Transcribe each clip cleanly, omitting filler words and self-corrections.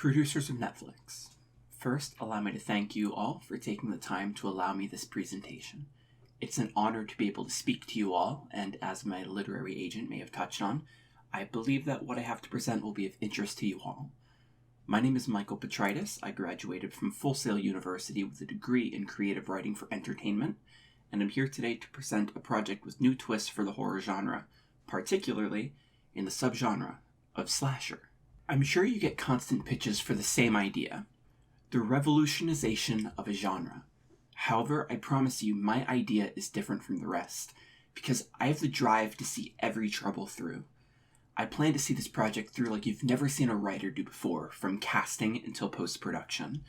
Producers of Netflix. First, allow me to thank you all for taking the time to allow me this presentation. It's an honor to be able to speak to you all, and as my literary agent may have touched on, I believe that what I have to present will be of interest to you all. My name is Michael Petritis. I graduated from Full Sail University with a degree in creative writing for entertainment, and I'm here today to present a project with new twists for the horror genre, particularly in the subgenre of slasher. I'm sure you get constant pitches for the same idea, the revolutionization of a genre. However, I promise you my idea is different from the rest, because I have the drive to see every trouble through. I plan to see this project through like you've never seen a writer do before, from casting until post-production.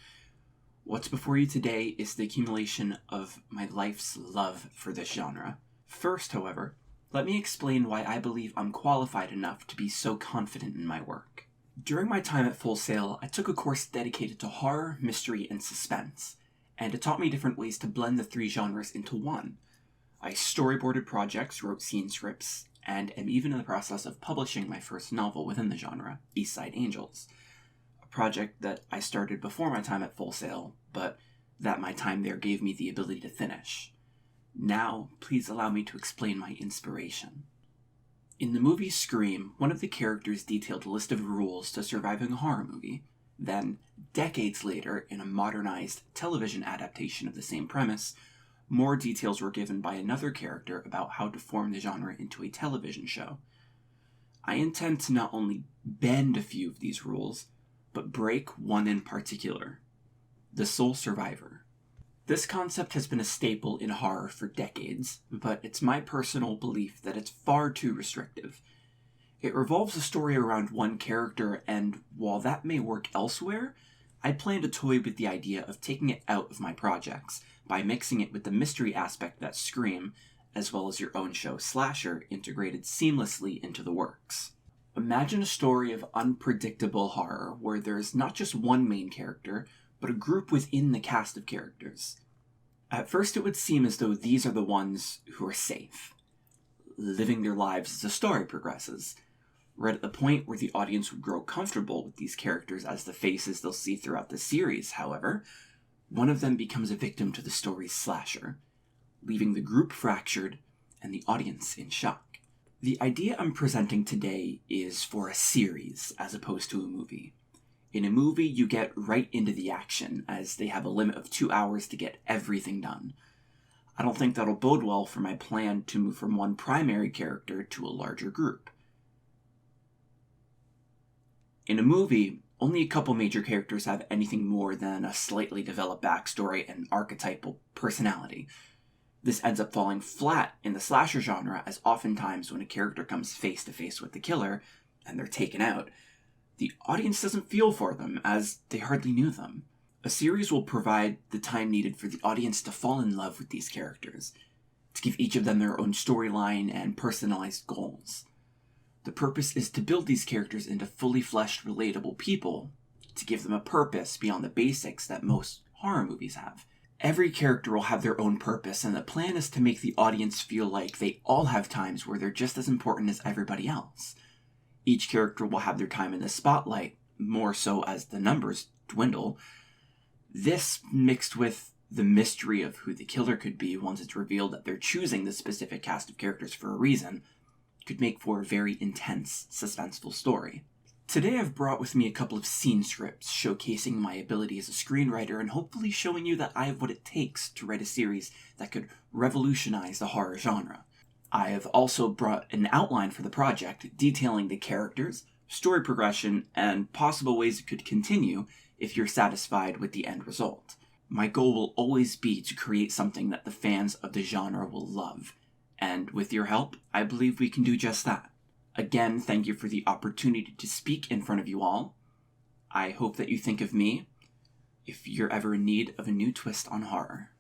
What's before you today is the accumulation of my life's love for this genre. First, however, let me explain why I believe I'm qualified enough to be so confident in my work. During my time at Full Sail, I took a course dedicated to horror, mystery, and suspense, and it taught me different ways to blend the three genres into one. I storyboarded projects, wrote scene scripts, and am even in the process of publishing my first novel within the genre, East Side Angels, a project that I started before my time at Full Sail, but that my time there gave me the ability to finish. Now, please allow me to explain my inspiration. In the movie Scream, one of the characters detailed a list of rules to surviving a horror movie. Then, decades later, in a modernized television adaptation of the same premise, more details were given by another character about how to form the genre into a television show. I intend to not only bend a few of these rules, but break one in particular: the sole survivor. This concept has been a staple in horror for decades, but it's my personal belief that it's far too restrictive. It revolves a story around one character, and while that may work elsewhere, I plan to toy with the idea of taking it out of my projects by mixing it with the mystery aspect that Scream, as well as your own show Slasher, integrated seamlessly into the works. Imagine a story of unpredictable horror where there's not just one main character, but a group within the cast of characters. At first it would seem as though these are the ones who are safe, living their lives as the story progresses. Right at the point where the audience would grow comfortable with these characters as the faces they'll see throughout the series, however, one of them becomes a victim to the story's slasher, leaving the group fractured and the audience in shock. The idea I'm presenting today is for a series as opposed to a movie. In a movie, you get right into the action, as they have a limit of 2 hours to get everything done. I don't think that'll bode well for my plan to move from one primary character to a larger group. In a movie, only a couple major characters have anything more than a slightly developed backstory and archetypal personality. This ends up falling flat in the slasher genre, as oftentimes when a character comes face to face with the killer, and they're taken out, the audience doesn't feel for them, as they hardly knew them. A series will provide the time needed for the audience to fall in love with these characters, to give each of them their own storyline and personalized goals. The purpose is to build these characters into fully fleshed, relatable people, to give them a purpose beyond the basics that most horror movies have. Every character will have their own purpose, and the plan is to make the audience feel like they all have times where they're just as important as everybody else. Each character will have their time in the spotlight, more so as the numbers dwindle. This, mixed with the mystery of who the killer could be once it's revealed that they're choosing this specific cast of characters for a reason, could make for a very intense, suspenseful story. Today I've brought with me a couple of scene scripts showcasing my ability as a screenwriter and hopefully showing you that I have what it takes to write a series that could revolutionize the horror genre. I have also brought an outline for the project detailing the characters, story progression, and possible ways it could continue if you're satisfied with the end result. My goal will always be to create something that the fans of the genre will love, and with your help, I believe we can do just that. Again, thank you for the opportunity to speak in front of you all. I hope that you think of me if you're ever in need of a new twist on horror.